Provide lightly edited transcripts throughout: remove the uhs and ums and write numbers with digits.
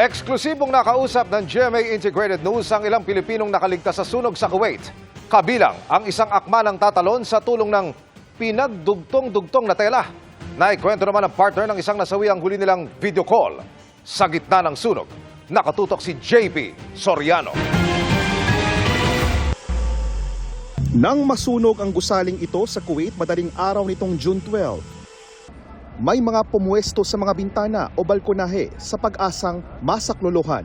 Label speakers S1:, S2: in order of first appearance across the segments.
S1: Eksklusibong nakausap ng GMA Integrated News ang ilang Pilipinong nakaligtas sa sunog sa Kuwait. Kabilang ang isang akma ng tatalon sa tulong ng pinagdugtong-dugtong na tela. Naikwento naman ang partner ng isang nasawi ang huli nilang video call. Sa gitna ng sunog, nakatutok si JP Soriano.
S2: Nang masunog ang gusaling ito sa Kuwait madaling araw nitong June 12, may mga pumuwesto sa mga bintana o balkonahe sa pag-asang masaklolohan.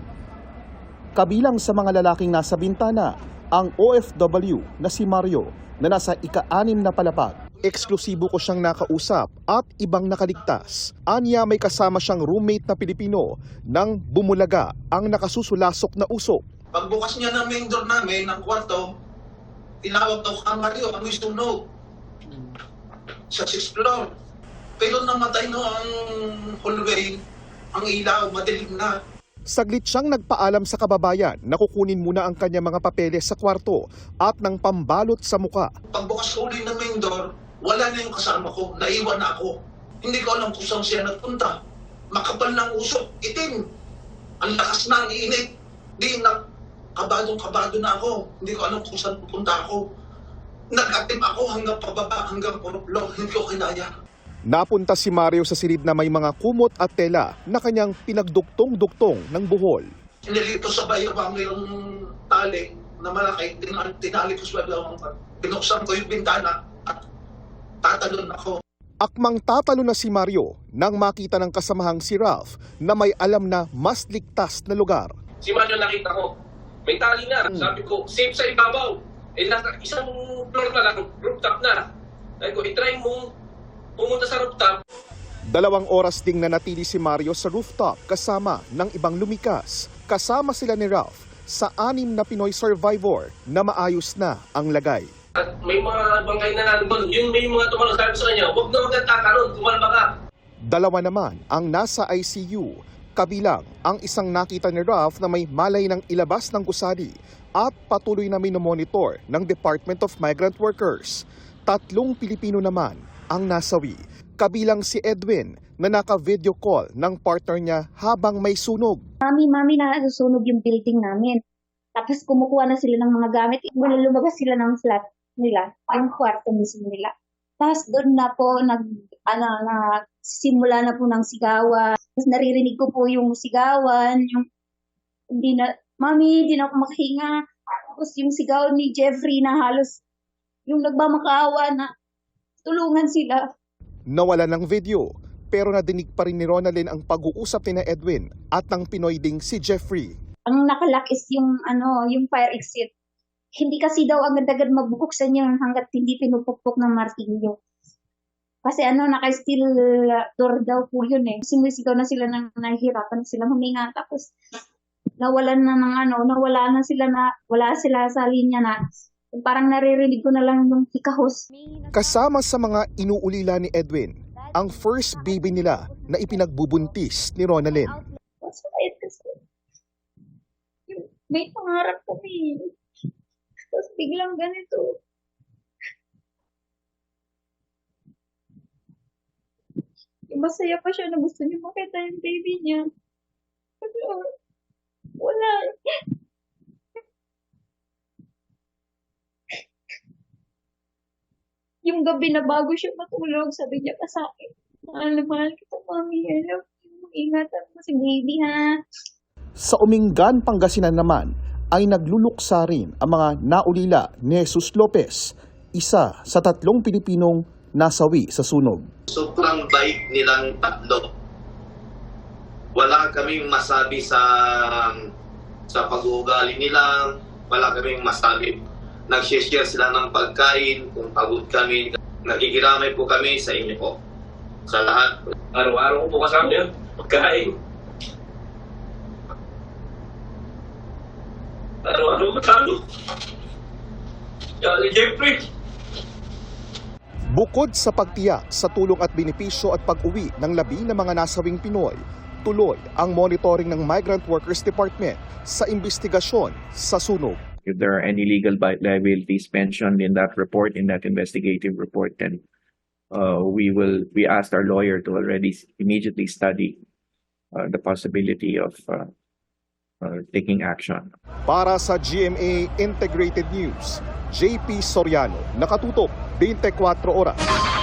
S2: Kabilang sa mga lalaking nasa bintana, ang OFW na si Mario na nasa ika-6 na palapag. Eksklusibo ko siyang nakausap at ibang nakaligtas. Anya may kasama siyang roommate na Pilipino nang bumulaga ang nakasusulasok na usok.
S3: Pagbukas niya ng main door namin, ng kwarto, tinawag daw ka Mario, amoy sunog. Sa 6th floor. Pero namatay no ang hallway, ang ilaw, madilim na.
S2: Saglit siyang nagpaalam sa kababayan na kukunin muna ang kanyang mga papeles sa kwarto at ng pambalot sa muka.
S3: Pagbukas ko ulit ng main door, wala na yung kasama ko, naiwan na ako. Hindi ko alam kung saan siya nagpunta. Makapal ng usok, itim. Ang lakas na, ang init. Di na, kabadong-kabado na ako. Hindi ko alam kung saan pupunta ako. Nag-atim ako hanggang pababa, hanggang puruplo. Hindi ko kinaya.
S2: Napunta si Mario sa silid na may mga kumot at tela na kanyang pinagduktong-duktong ng buhol.
S3: Nilito sa bayabang mayroong tali na malaki. Tinali ko sa bayabang. Pinuksan ko yung bintana at tatalon ako.
S2: Akmang tatalo na si Mario nang makita ng kasamahang si Ralph na may alam na mas ligtas na lugar.
S4: Si Mario nakita ko, may tali na. Sabi ko, safe sa ibabaw. Eh, nasa isang floor na lang, rooftop na. Sabi ko, itry mo pumunta sa rooftop.
S2: 2 oras ding nanatili si Mario sa rooftop kasama ng ibang lumikas. Kasama sila ni Ralph sa 6 na Pinoy survivor na maayos na ang lagay.
S4: At may mga bangkay na nandun. Yun may mga tumalong sabi sa kanya, huwag na magtatalon, tumalba ka.
S2: 2 naman ang nasa ICU. Kabilang ang isang nakita ni Ralph na may malay ng ilabas ng gusali at patuloy na minomonitor ng Department of Migrant Workers. 3 Pilipino naman ang nasawi. Kabilang si Edwin na naka-video call ng partner niya habang may sunog.
S5: Mami, nasusunog yung building namin. Tapos kumukuha na sila ng mga gamit. Mula lumabas sila ng flat nila, yung kwarto mismo nila. Tapos doon na po, simula na po ng sigawan. Tapos naririnig ko po yung sigawan, yung Mami, hindi na ako makahinga. Tapos yung sigawan ni Jeffrey na halos yung nagmamakaawa na tulungan sila.
S2: Nawala ng video, pero nadinig pa rin ni Ronalyn ang pag-uusap ni na Edwin at ng Pinoy ding si Jeffrey.
S5: Ang nakalock is yung fire exit. Hindi kasi daw agad-agad mabubuksan yun hanggat hindi pinupukpok ng martilyo. Kasi naka-steel door daw po yun eh. Sumisigaw na sila nang nahihirapan sila huminga. Tapos nawala na sila wala sila sa linya na parang naririnig ko na lang yung hikahos.
S2: Kasama sa mga inuulila ni Edwin, ang first baby nila na ipinagbubuntis ni Ronalyn.
S5: May pangarap kami. Tapos biglang ganito. Masaya pa siya na gusto niya makita yung baby niya. Pero wala. Yung gabi na bago siya matulog, sabi niya pa sa akin, mahal kita, Mami. I love you. Ingatan mo si baby, ha?
S2: Sa Umingan, Pangasinan naman, ay nagluluksa rin ang mga naulila ni Jesus Lopez, isa sa 3 Pilipinong nasawi sa sunog.
S3: Sobrang bait nilang tatlo. Wala kaming masabi sa pag-uugali nila. Wala kaming masabi. Nag-share sila ng pagkain, kung pagod kami. Nakikiramay po kami sa inyo po. Sa lahat.
S4: Araw-araw ko po kasama yun, pagkain. Araw-araw kasama. Yan, Jeffrey.
S2: Bukod sa pagtiyak sa tulong at benepisyo at pag-uwi ng labi ng mga nasawing Pinoy, tuloy ang monitoring ng Migrant Workers Department sa investigasyon sa sunog.
S6: If there are any legal liabilities mentioned in that report, in that investigative report, then we asked our lawyer to already immediately study the possibility of taking action.
S2: Para sa GMA Integrated News, JP Soriano, nakatutok 24 oras.